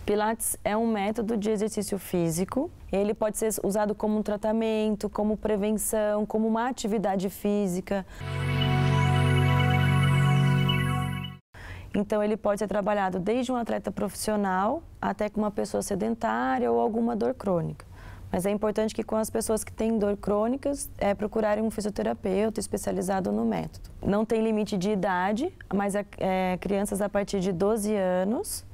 Pilates é um método de exercício físico. Ele pode ser usado como um tratamento, como prevenção, como uma atividade física. Então, ele pode ser trabalhado desde um atleta profissional até com uma pessoa sedentária ou alguma dor crônica. Mas é importante que com as pessoas que têm dor crônicas, procurarem um fisioterapeuta especializado no método. Não tem limite de idade, mas crianças a partir de 12 anos.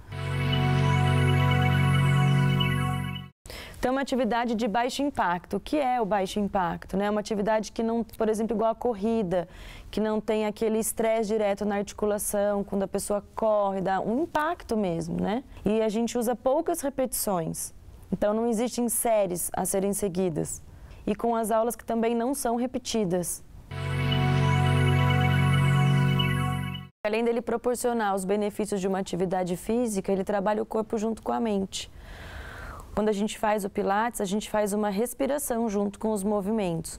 Então, é uma atividade de baixo impacto. O que é o baixo impacto? É uma atividade que não, por exemplo, igual a corrida, que não tem aquele estresse direto na articulação, quando a pessoa corre, dá um impacto mesmo, né? E a gente usa poucas repetições. Então, não existem séries a serem seguidas. E com as aulas que também não são repetidas. Além dele proporcionar os benefícios de uma atividade física, ele trabalha o corpo junto com a mente. Quando a gente faz o Pilates, a gente faz uma respiração junto com os movimentos.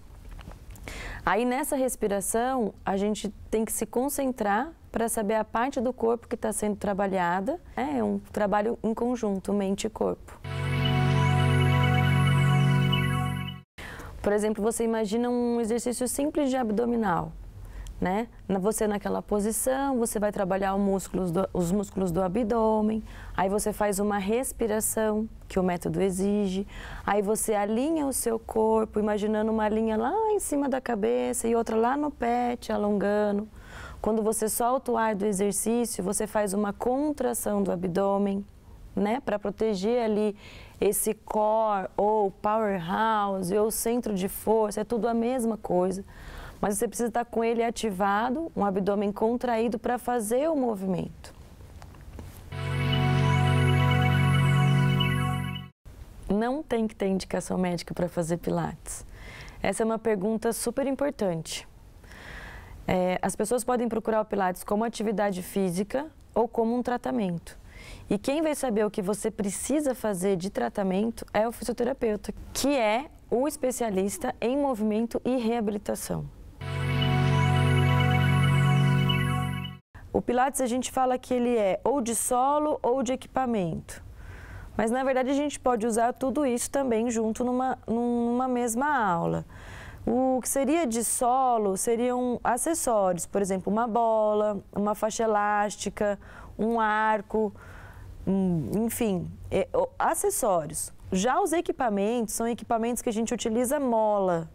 Aí, nessa respiração, a gente tem que se concentrar para saber a parte do corpo que está sendo trabalhada. É um trabalho em conjunto, mente e corpo. Por exemplo, você imagina um exercício simples de abdominal, né? Você naquela posição, você vai trabalhar os músculos do abdômen, aí você faz uma respiração, que o método exige, aí você alinha o seu corpo, imaginando uma linha lá em cima da cabeça e outra lá no pé, te alongando. Quando você solta o ar do exercício, você faz uma contração do abdômen, né? Para proteger ali esse core, ou powerhouse, ou centro de força, é tudo a mesma coisa. Mas você precisa estar com ele ativado, um abdômen contraído para fazer o movimento. Não tem que ter indicação médica para fazer Pilates. Essa é uma pergunta super importante. As pessoas podem procurar o Pilates como atividade física ou como um tratamento. E quem vai saber o que você precisa fazer de tratamento é o fisioterapeuta, que é o especialista em movimento e reabilitação. O Pilates, a gente fala que ele é ou de solo ou de equipamento. Mas, na verdade, a gente pode usar tudo isso também junto numa mesma aula. O que seria de solo seriam acessórios, por exemplo, uma bola, uma faixa elástica, um arco, enfim, acessórios. Já os equipamentos são equipamentos que a gente utiliza mola,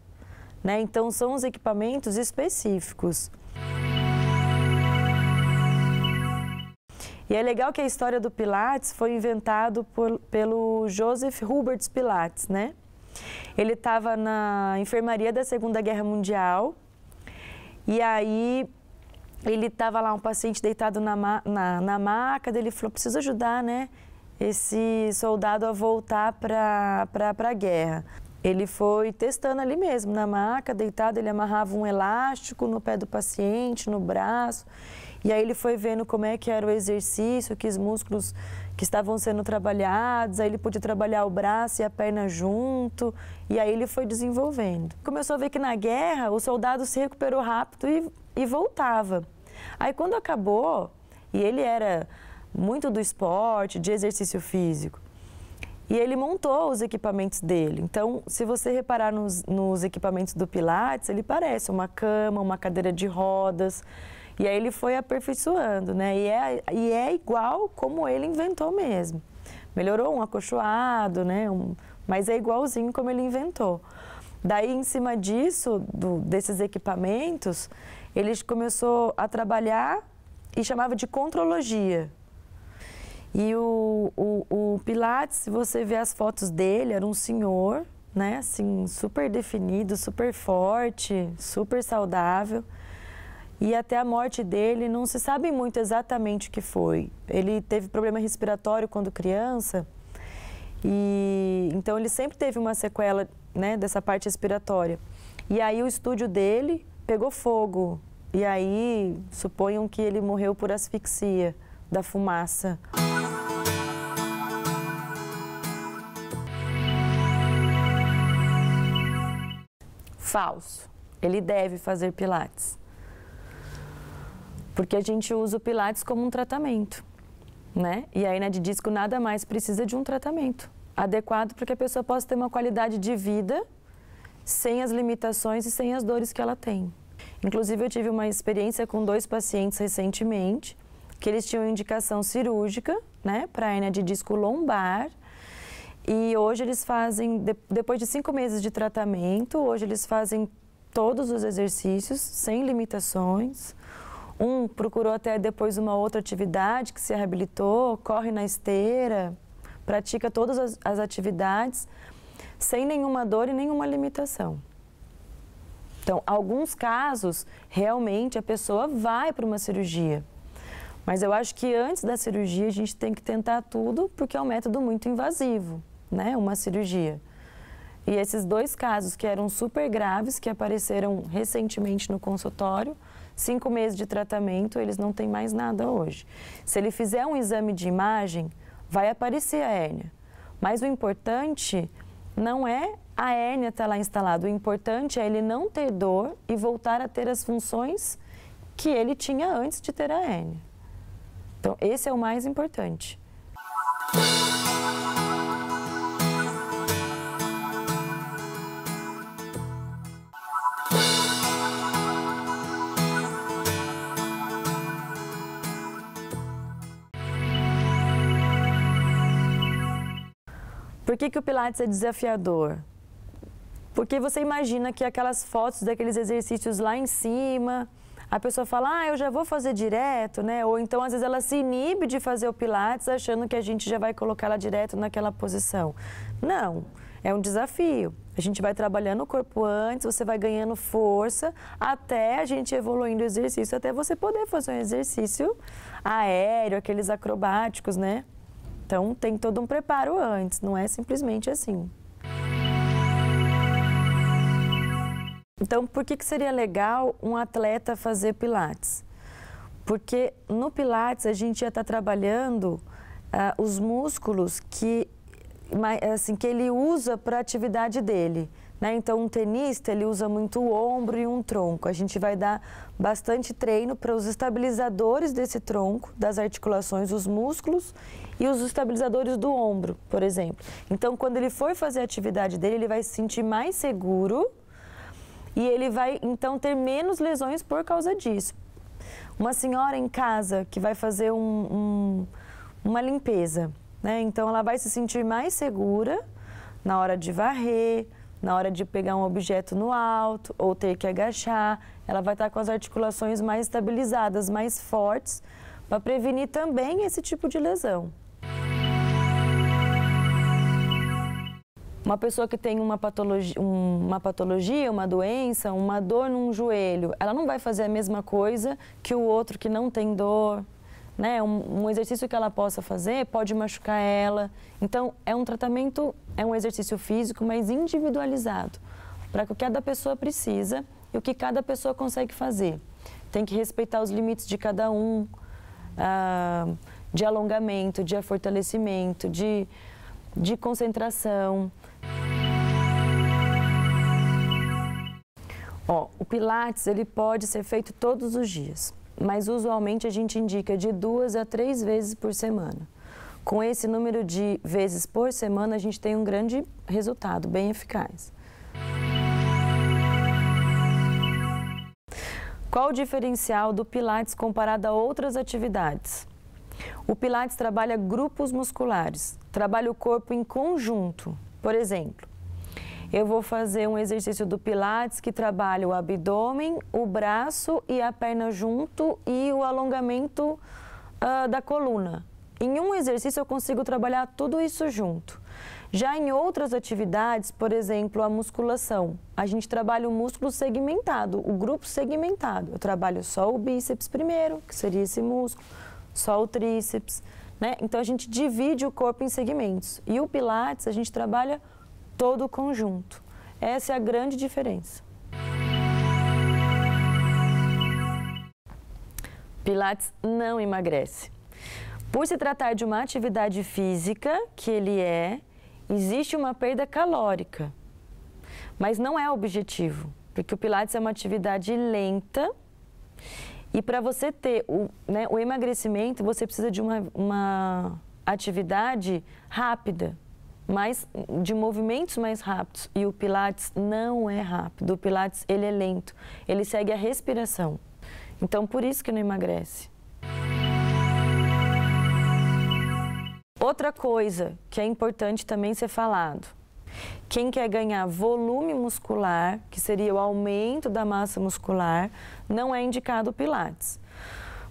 né? Então, são os equipamentos específicos. E é legal que a história do Pilates foi inventado pelo Joseph Hubert Pilates, né? Ele estava na enfermaria da Segunda Guerra Mundial e aí ele estava lá, um paciente deitado na maca, ele falou, preciso ajudar, né, esse soldado a voltar para a guerra. Ele foi testando ali mesmo, na maca, deitado, ele amarrava um elástico no pé do paciente, no braço. E aí ele foi vendo como é que era o exercício, que os músculos que estavam sendo trabalhados, aí ele podia trabalhar o braço e a perna junto, e aí ele foi desenvolvendo. Começou a ver que na guerra o soldado se recuperou rápido e voltava. Aí quando acabou, e ele era muito do esporte, de exercício físico, e ele montou os equipamentos dele. Então, se você reparar nos equipamentos do Pilates, ele parece uma cama, uma cadeira de rodas. E aí ele foi aperfeiçoando, né? E é igual como ele inventou mesmo. Melhorou um acolchoado, né? Mas é igualzinho como ele inventou. Daí, em cima disso, desses equipamentos, ele começou a trabalhar e chamava de contrologia. E o Pilates, se você vê as fotos dele, era um senhor, né? Assim, super definido, super forte, super saudável. E até a morte dele não se sabe muito exatamente o que foi. Ele teve problema respiratório quando criança, e então ele sempre teve uma sequela, né, dessa parte respiratória. E aí o estúdio dele pegou fogo e aí suponham que ele morreu por asfixia da fumaça. Falso. Ele deve fazer pilates. Porque a gente usa o pilates como um tratamento, né? E a hernia de disco nada mais precisa de um tratamento adequado para que a pessoa possa ter uma qualidade de vida sem as limitações e sem as dores que ela tem. Inclusive, eu tive uma experiência com 2 pacientes recentemente, que eles tinham indicação cirúrgica, né, para hernia de disco lombar. E hoje eles fazem, depois de 5 meses de tratamento, hoje eles fazem todos os exercícios, sem limitações. Um procurou até depois uma outra atividade, que se reabilitou, corre na esteira, pratica todas as atividades, sem nenhuma dor e nenhuma limitação. Então, alguns casos, realmente a pessoa vai para uma cirurgia. Mas eu acho que antes da cirurgia a gente tem que tentar tudo, porque é um método muito invasivo, né? Uma cirurgia. E esses 2 casos que eram super graves, que apareceram recentemente no consultório, 5 meses de tratamento, eles não têm mais nada hoje. Se ele fizer um exame de imagem, vai aparecer a hérnia. Mas o importante não é a hérnia estar lá instalada, o importante é ele não ter dor e voltar a ter as funções que ele tinha antes de ter a hérnia. Então, esse é o mais importante. Por que o Pilates é desafiador? Porque você imagina que aquelas fotos daqueles exercícios lá em cima, a pessoa fala, eu já vou fazer direto, né? Ou então, às vezes, ela se inibe de fazer o Pilates achando que a gente já vai colocar ela direto naquela posição. Não, é um desafio. A gente vai trabalhando o corpo antes, você vai ganhando força, até a gente evoluindo o exercício, até você poder fazer um exercício aéreo, aqueles acrobáticos, né? Então, tem todo um preparo antes, não é simplesmente assim. Então, por que seria legal um atleta fazer Pilates? Porque no Pilates a gente já está trabalhando os músculos que ele usa para a atividade dele, né? Então, um tenista, ele usa muito o ombro e um tronco. A gente vai dar bastante treino para os estabilizadores desse tronco, das articulações, os músculos e os estabilizadores do ombro, por exemplo. Então, quando ele for fazer a atividade dele, ele vai se sentir mais seguro e ele vai, então, ter menos lesões por causa disso. Uma senhora em casa que vai fazer uma limpeza, né? Então, ela vai se sentir mais segura na hora de varrer, na hora de pegar um objeto no alto ou ter que agachar. Ela vai estar com as articulações mais estabilizadas, mais fortes, para prevenir também esse tipo de lesão. Uma pessoa que tem uma patologia, uma doença, uma dor num joelho, ela não vai fazer a mesma coisa que o outro que não tem dor, né? Um exercício que ela possa fazer pode machucar ela. Então, é um tratamento, é um exercício físico, mas individualizado, para o que cada pessoa precisa e o que cada pessoa consegue fazer. Tem que respeitar os limites de cada um, de alongamento, de fortalecimento, de concentração. O Pilates, ele pode ser feito todos os dias, mas usualmente a gente indica de 2 a 3 vezes por semana. Com esse número de vezes por semana, a gente tem um grande resultado, bem eficaz. Qual o diferencial do Pilates comparado a outras atividades? O Pilates trabalha grupos musculares, trabalha o corpo em conjunto. Por exemplo, eu vou fazer um exercício do Pilates que trabalha o abdômen, o braço e a perna junto e o alongamento da coluna. Em um exercício eu consigo trabalhar tudo isso junto. Já em outras atividades, por exemplo, a musculação, a gente trabalha o músculo segmentado, o grupo segmentado. Eu trabalho só o bíceps primeiro, que seria esse músculo, só o tríceps, né? Então, a gente divide o corpo em segmentos. E o Pilates, a gente trabalha todo o conjunto. Essa é a grande diferença. Pilates não emagrece. Por se tratar de uma atividade física, que ele existe uma perda calórica, mas não é o objetivo, porque o Pilates é uma atividade lenta e para você ter o emagrecimento, você precisa de uma atividade rápida, de movimentos mais rápidos, e o Pilates não é rápido, o Pilates ele é lento, ele segue a respiração, então por isso que não emagrece. Outra coisa que é importante também ser falado, quem quer ganhar volume muscular, que seria o aumento da massa muscular, não é indicado o Pilates.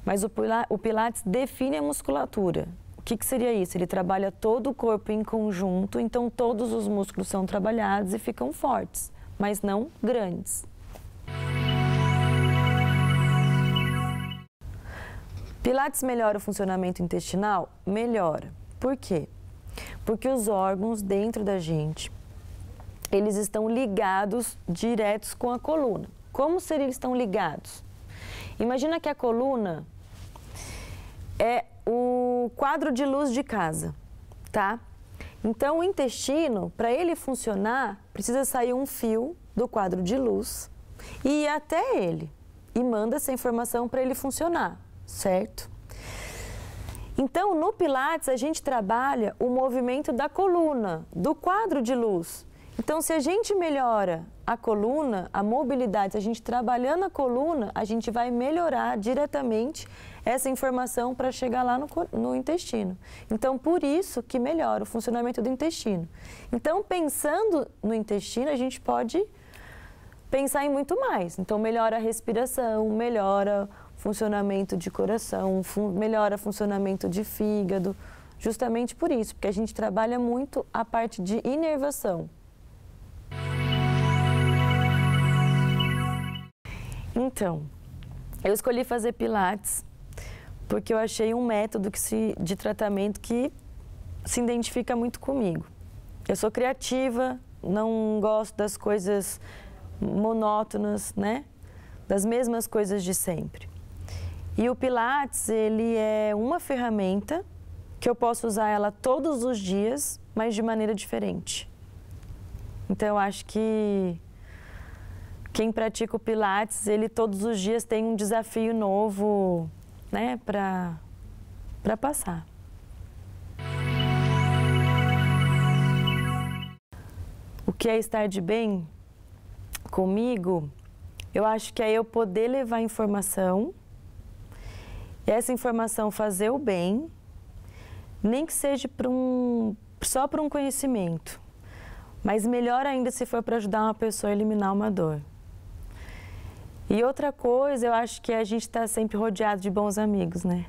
Mas o Pilates define a musculatura. O que seria isso? Ele trabalha todo o corpo em conjunto, então todos os músculos são trabalhados e ficam fortes, mas não grandes. Pilates melhora o funcionamento intestinal? Melhora. Por quê? Porque os órgãos dentro da gente, eles estão ligados diretos com a coluna. Como eles estão ligados? Imagina que a coluna é o quadro de luz de casa, tá? Então, o intestino, para ele funcionar, precisa sair um fio do quadro de luz e ir até ele. E manda essa informação para ele funcionar, certo? Então, no Pilates, a gente trabalha o movimento da coluna, do quadro de luz. Então, se a gente melhora a coluna, a mobilidade, se a gente trabalhando a coluna, a gente vai melhorar diretamente essa informação para chegar lá no intestino. Então, por isso que melhora o funcionamento do intestino. Então, pensando no intestino, a gente pode pensar em muito mais. Então, melhora a respiração, melhora funcionamento de coração, melhora funcionamento de fígado, justamente por isso, porque a gente trabalha muito a parte de inervação. Então, eu escolhi fazer Pilates porque eu achei um método de tratamento que se identifica muito comigo. Eu sou criativa, não gosto das coisas monótonas, né? Das mesmas coisas de sempre. E o Pilates, ele é uma ferramenta que eu posso usar ela todos os dias, mas de maneira diferente. Então, eu acho que quem pratica o Pilates, ele todos os dias tem um desafio novo, né, para passar. O que é estar de bem comigo? Eu acho que é eu poder levar informação, e essa informação fazer o bem, nem que seja só para um conhecimento, mas melhor ainda se for para ajudar uma pessoa a eliminar uma dor. E outra coisa, eu acho que a gente está sempre rodeado de bons amigos, né?